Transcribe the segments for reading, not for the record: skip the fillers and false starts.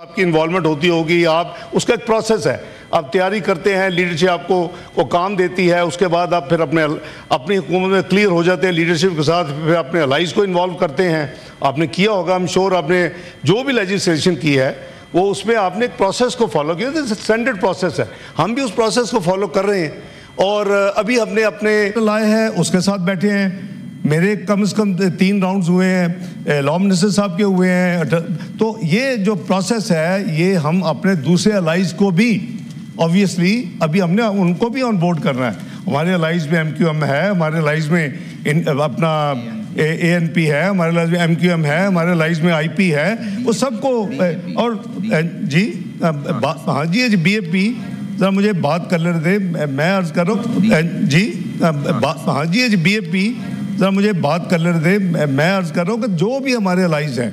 आपकी इन्वॉल्वमेंट होती होगी, आप उसका एक प्रोसेस है, आप तैयारी करते हैं, लीडरशिप आपको वो काम देती है, उसके बाद आप फिर अपनी हुकूमत में क्लियर हो जाते हैं लीडरशिप के साथ, फिर अपने अलाइज को इन्वॉल्व करते हैं। आपने किया होगा, आई एम श्योर, आपने जो भी लेजिस्लेशन की है वो उसमें आपने एक प्रोसेस को फॉलो किया, तो स्टैंडर्ड प्रोसेस है, हम भी उस प्रोसेस को फॉलो कर रहे हैं। और अभी हमने अपने लाए हैं, उसके साथ बैठे हैं, मेरे कम से कम 3 राउंड्स हुए हैं, लॉ मिनिस्टर साहब के हुए हैं। तो ये जो प्रोसेस है ये हम अपने दूसरे अलाइज को भी ऑब्वियसली अभी हमने उनको भी ऑन बोर्ड करना है। हमारे अलाइज में MQM है, हमारे अलाइज में अपना ANP है, हमारे अलाइज में MQM है, हमारे अलाइज में IP है, वो सबको। और जी हाँ जी BAP ज़रा मुझे बात कर लेने दे, मैं अर्ज कर रहा हूँ जी हाँ जी BAP ज़रा मुझे बात कर लेने दे, मैं अर्ज कर रहा हूँ कि जो भी हमारे अलाइज हैं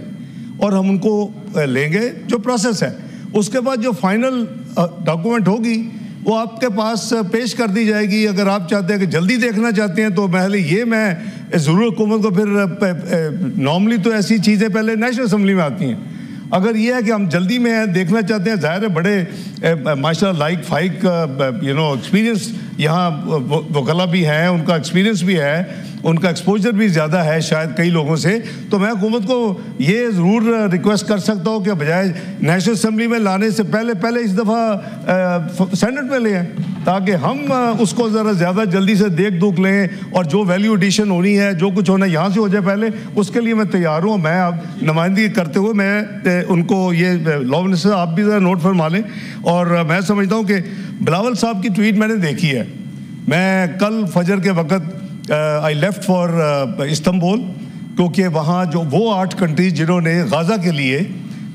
और हम उनको लेंगे, जो प्रोसेस है उसके बाद जो फाइनल डॉक्यूमेंट होगी वो आपके पास पेश कर दी जाएगी। अगर आप चाहते हैं कि जल्दी देखना चाहते हैं तो पहले ये मैं ज़रूर हुकूमत को फिर नॉर्मली तो ऐसी चीज़ें पहले नेशनल असम्बली में आती हैं। अगर ये है कि हम जल्दी में देखना चाहते हैं, ज़ाहिर है बड़े माशाल्लाह लाइक फाइक एक्सपीरियंस यहाँ वकला भी हैं, उनका एक्सपीरियंस भी है, उनका एक्सपोजर भी ज़्यादा है शायद कई लोगों से। तो मैं हुकूमत को ये ज़रूर रिक्वेस्ट कर सकता हूँ कि बजाय नेशनल असम्बली में लाने से पहले इस दफ़ा सेनेट में ले आएँ, ताकि हम उसको ज़रा ज़्यादा जल्दी से देख दुख लें और जो वैल्यू एडिशन होनी है, जो कुछ होना यहाँ से हो जाए पहले, उसके लिए मैं तैयार हूँ। मैं अब नुमाइंदगी करते हुए मैं उनको ये लॉ मिनिस्टर आप भी ज़रा नोट फरमा लें। और मैं समझता हूँ कि बिलावल साहब की ट्वीट मैंने देखी है। मैं कल फजर के वक़्त आई लेफ्ट फॉर इस्तांबुल, क्योंकि वहाँ जो वो 8 कंट्रीज जिन्होंने गाज़ा के लिए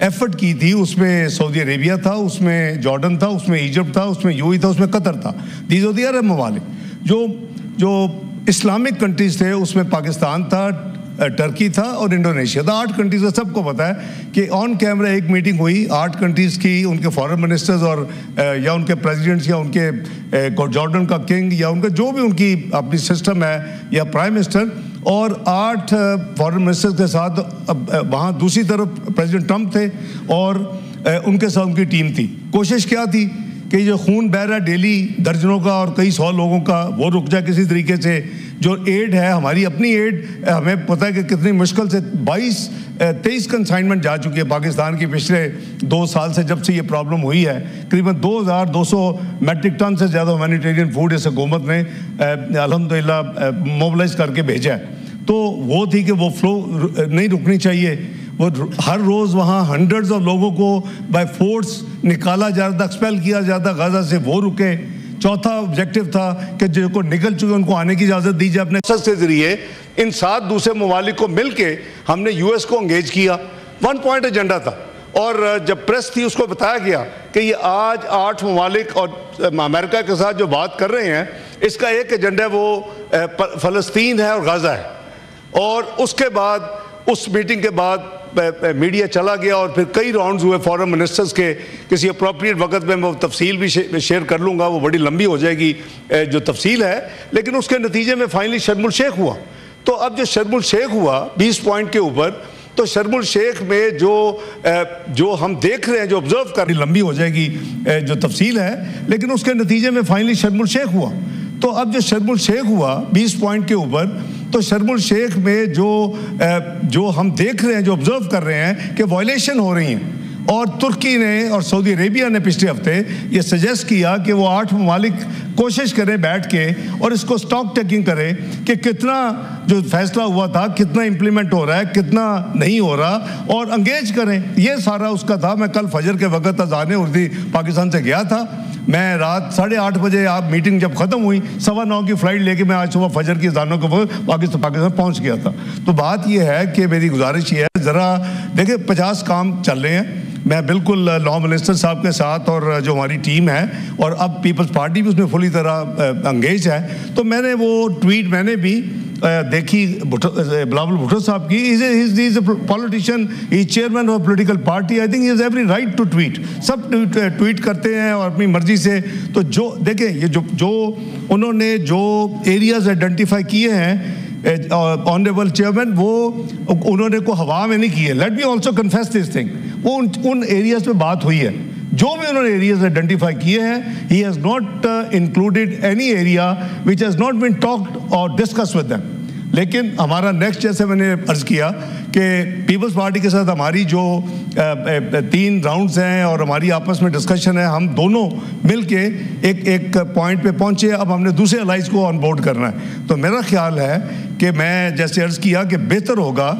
एफर्ट की थी, उसमें सऊदी अरेबिया था, उसमें जॉर्डन था, उसमें इजिप्ट था, उसमें UAE था, उसमें कतर था। दीज आर द अरब ममालिक। जो इस्लामिक कंट्रीज थे उसमें पाकिस्तान था, टर्की था और इंडोनेशिया था। 8 कंट्रीज का सबको पता है कि ऑन कैमरा एक मीटिंग हुई 8 कंट्रीज़ की, उनके फॉरेन मिनिस्टर्स और या उनके प्रेसिडेंट्स या उनके जॉर्डन का किंग या उनका जो भी उनकी अपनी सिस्टम है या प्राइम मिनिस्टर, और 8 फॉरेन मिनिस्टर्स के साथ वहाँ दूसरी तरफ प्रेसिडेंट ट्रंप थे और उनके साथ उनकी टीम थी। कोशिश क्या थी कि जो खून बह रहा है डेली दर्जनों का और कई 100 लोगों का, वो रुक जाए किसी तरीके से। जो एड है, हमारी अपनी एड, हमें पता है कि कितनी मुश्किल से 23 कंसाइनमेंट जा चुकी है पाकिस्तान की पिछले 2 साल से, जब से ये प्रॉब्लम हुई है। करीबन 2200 मैट्रिक टन से ज़्यादा ह्यूमैनिटेरियन फूड इस हुकूमत ने अल्हम्दुलिल्लाह मोबिलाइज करके भेजा है। तो वो थी कि वो फ्लो नहीं रुकनी चाहिए। वो हर रोज़ वहाँ हंड्रेड्स ऑफ लोगों को बाय फोर्स निकाला जाता, एक्सपेल किया जाता गाज़ा से, वो रुके। चौथा ऑब्जेक्टिव था कि जो को निकल चुके उनको आने की इजाज़त दी जाए। अपने के जरिए इन 7 दूसरे ममालिक को मिल के हमने US को एंगेज किया। 1 पॉइंट एजेंडा था, और जब प्रेस थी उसको बताया गया कि ये आज 8 ममालिक और अमेरिका के साथ जो बात कर रहे हैं, इसका एक एजेंडा वो फ़लस्तीन है और गाज़ा है। और उसके बाद उस मीटिंग के बाद मीडिया चला गया और फिर कई राउंड्स हुए फॉरेन मिनिस्टर्स के। किसी अप्रोप्रिएट वक्त में मैं वो तफसील भी शेयर कर लूँगा, वो बड़ी लंबी हो जाएगी जो तफसील है। लेकिन उसके नतीजे में फाइनली शर्म उल शेख हुआ। तो अब जो शर्म उल शेख हुआ 20 पॉइंट के ऊपर, तो शर्म उल शेख में जो हम देख रहे हैं, जो ऑब्जर्व कर रही, लंबी हो जाएगी जो तफसील है, लेकिन उसके नतीजे में फाइनली शर्म उल शेख हुआ। तो अब जो शर्म उल शेख हुआ 20 पॉइंट के ऊपर, तो शर्म उल शेख में जो हम देख रहे हैं, जो ऑब्जर्व कर रहे हैं कि वायलेशन हो रही हैं। और तुर्की ने और सऊदी अरेबिया ने पिछले हफ्ते ये सजेस्ट किया कि वो 8 ममालिक कोशिश करें बैठ के और इसको स्टॉक टेकिंग करें कि कितना जो फैसला हुआ था कितना इम्प्लीमेंट हो रहा है, कितना नहीं हो रहा, और एंगेज करें। ये सारा उसका था। मैं कल फजर के वक्त अज़ान उर्दी पाकिस्तान से गया था। मैं रात 8:30 बजे आप मीटिंग जब ख़त्म हुई, 9:15 की फ़्लाइट लेके मैं आज सुबह फजर की अज़ानों को पाकिस्तान पहुंच गया था। तो बात ये है कि मेरी गुजारिश ये है, ज़रा देखिए 50 काम चल रहे हैं। मैं बिल्कुल लॉ मिनिस्टर साहब के साथ और जो हमारी टीम है, और अब पीपल्स पार्टी भी उसमें फुली तरह एंगेज है। तो मैंने वो ट्वीट मैंने भी देखी बिलावल भुट्टो साहब की। He is a politician, he is chairman of political party. I think he has every right to tweet. सब ट्वीट करते हैं और अपनी मर्जी से। तो जो देखें, ये जो उन्होंने जो एरियाज आइडेंटिफाई किए हैं ऑनरेबल चेयरमैन, वो उन्होंने को हवा में नहीं किए। Let me also confess this thing. वो उन एरियाज पे बात हुई है। जो भी उन्होंने एरियाज आइडेंटिफाई किए हैं, he has not included any area which has not been talked और डिस्कस विद देम। लेकिन हमारा नेक्स्ट, जैसे मैंने अर्ज़ किया कि पीपल्स पार्टी के साथ हमारी जो 3 राउंड्स हैं और हमारी आपस में डिस्कशन है, हम दोनों मिल के एक पॉइंट पे पहुंचे। अब हमने दूसरे अलाइज को ऑन बोर्ड करना है। तो मेरा ख्याल है कि मैं जैसे अर्ज़ किया कि बेहतर होगा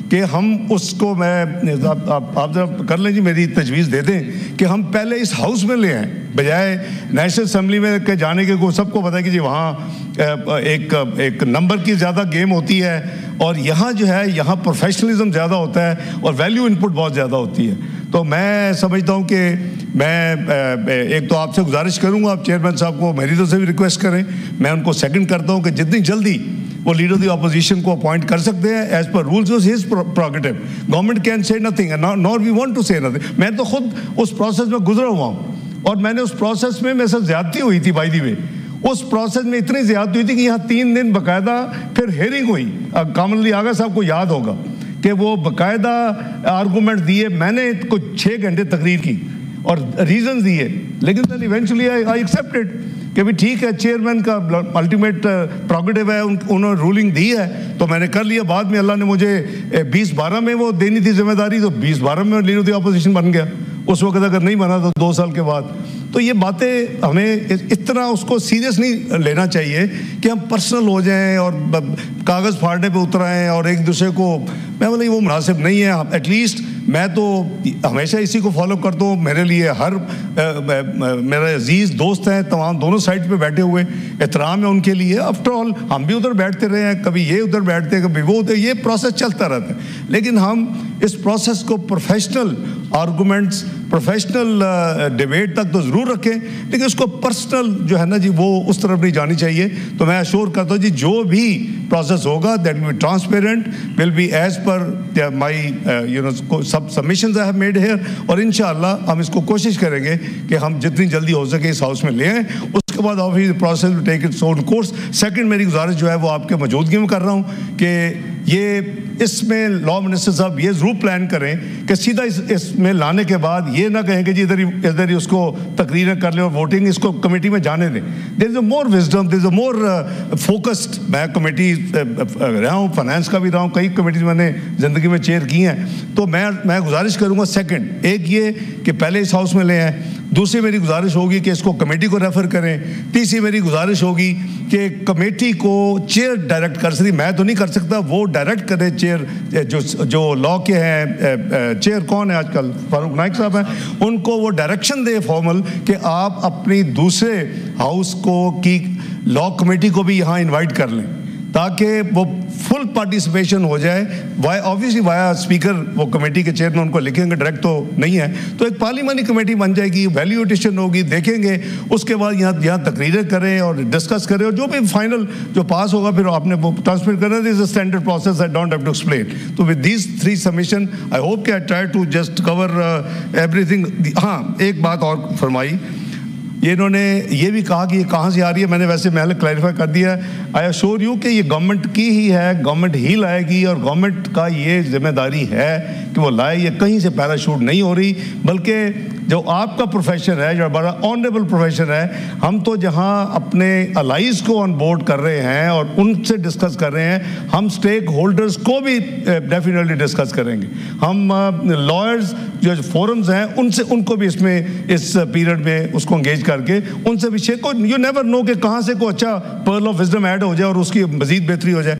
कि हम उसको, आप जरा कर लें जी, मेरी तजवीज़ दे दें कि हम पहले इस हाउस में ले आएँ, बजाय नेशनल असम्बली में के जाने के। को सबको पता है कि जी वहाँ एक नंबर की ज़्यादा गेम होती है और यहाँ जो है, यहाँ प्रोफेशनलिज्म ज़्यादा होता है और वैल्यू इनपुट बहुत ज़्यादा होती है। तो मैं समझता हूँ कि मैं एक तो आपसे गुजारिश करूँगा, आप चेयरमैन साहब को मेरी तरफ से भी रिक्वेस्ट करें। मैं उनको सेकंड करता हूँ कि जितनी जल्दी वो लीडर ऑफ द अपोजिशन को अपॉइंट कर सकते हैं as per rules of his prerogative. Government can say nothing, not we want to say nothing. मैं तो खुद उस प्रोसेस में गुजरा हुआ हूँ और मैंने उस प्रोसेस में मेरे साथ ज्यादती हुई थी। बाय द वे, उस प्रोसेस में इतनी ज्यादती हुई थी कि यहाँ 3 दिन बाकायदा फिर हेयरिंग हुई। कामल अली आगा साहब को याद होगा कि वो बाकायदा आर्गूमेंट दिए, मैंने कुछ 6 घंटे तकरीर की और रीजन दिए, लेकिन इवेंचुअली आई एक्सेप्टेड कि भी ठीक है, चेयरमैन का अल्टीमेट प्रोगेटिव है, उन्होंने रूलिंग दी है तो मैंने कर लिया। बाद में अल्लाह ने मुझे 2012 में वो देनी थी जिम्मेदारी, तो 2012 में लीडर ऑफ द अपोजिशन बन गया। उस वक्त अगर नहीं बना तो 2 साल के बाद। तो ये बातें हमें इतना उसको सीरियस नहीं लेना चाहिए कि हम पर्सनल हो जाएं और कागज़ फाड़ने पे उतर आएँ और एक दूसरे को, मैं बोला वो मुनासिब नहीं है। एटलीस्ट मैं तो हमेशा इसी को फॉलो करता हूँ। मेरे लिए हर मेरे अजीज़ दोस्त हैं तमाम, दोनों साइड पे बैठे हुए, एहतराम है उनके लिए। आफ्टर ऑल हम भी उधर बैठते रहे हैं, कभी ये उधर बैठते हैं, कभी वो उधर, ये प्रोसेस चलता रहता है। लेकिन हम इस प्रोसेस को प्रोफेशनल आर्गूमेंट्स, प्रोफेशनल डिबेट तक तो ज़रूर रखें, लेकिन उसको पर्सनल जो है ना जी, वो उस तरफ नहीं जानी चाहिए। तो मैं अश्योर करता हूँ जी, जो भी प्रोसेस होगा that will be transparent, will be as per my sub submissions I have made here, और इंशाअल्लाह हम इसको कोशिश करेंगे कि हम जितनी जल्दी हो सके इस हाउस में ले आएँ। उसके बाद obviously process will take its own course. Second, मेरी गुजारिश जो है वो आपके मौजूदगी में कर रहा हूँ कि ये इसमें लॉ मिनिस्टर साहब ये ज़रूर प्लान करें कि सीधा इसमें लाने के बाद ये ना कहें कि जी इधर ही उसको तकरीरें कर लें और वोटिंग इसको कमेटी में जाने दें। There is a more wisdom, there is a more focused. मैं कमेटी रहा हूँ, फाइनेंस का भी रहा हूँ, कई कमेटीज मैंने ज़िंदगी में चेयर की हैं। तो मैं गुजारिश करूँगा, सेकंड, एक ये कि पहले इस हाउस में ले आएँ। दूसरी मेरी गुजारिश होगी कि इसको कमेटी को रेफ़र करें। तीसरी मेरी गुजारिश होगी कि कमेटी को चेयर डायरेक्ट कर सकती, मैं तो नहीं कर सकता, वो डायरेक्ट करे चेयर। जो लॉ के हैं चेयर कौन है आजकल, फारूक नाइक साहब हैं, उनको वो डायरेक्शन दे फॉर्मल कि आप अपनी दूसरे हाउस को की लॉ कमेटी को भी यहाँ इनवाइट कर लें ताकि वो फुल पार्टिसिपेशन हो जाए। ऑब्वियसली वाया स्पीकर वो कमेटी के चेयरमैन उनको लिखेंगे, डायरेक्ट तो नहीं है, तो एक पार्लियामानी कमेटी बन जाएगी, वैल्यू एडिशन होगी, देखेंगे। उसके बाद यहाँ तकरीरें करें और डिस्कस करें और जो भी फाइनल जो पास होगा फिर आपने वो ट्रांसमिट करना। This is a standard process, I don't have to explain. तो with these 3 submission I hope कि I try to just cover everything. हाँ, एक बात और फरमाई, ये इन्होंने ये भी कहा कि ये कहाँ से आ रही है, मैंने वैसे पहले क्लैरिफाई कर दिया है। आई अश्योर यू कि ये गवर्नमेंट की ही है, गवर्नमेंट ही लाएगी और गवर्नमेंट का ये जिम्मेदारी है कि वो लाए। ये कहीं से पैराशूट नहीं हो रही, बल्कि जो आपका प्रोफेशन है, जो बड़ा ऑनरेबल प्रोफेशन है, हम तो जहाँ अपने अलाइज को ऑन बोर्ड कर रहे हैं और उनसे डिस्कस कर रहे हैं, हम स्टेक होल्डर्स को भी डेफिनेटली डिस्कस करेंगे। हम लॉयर्स जो फोरम्स हैं उनको भी इसमें इस पीरियड में उसको एंगेज करके उनसे भी शेयर को, यू नेवर नो कि कहाँ से कोई अच्छा पर्ल ऑफ विजडम ऐड हो जाए और उसकी मजीद बेहतरी हो जाए।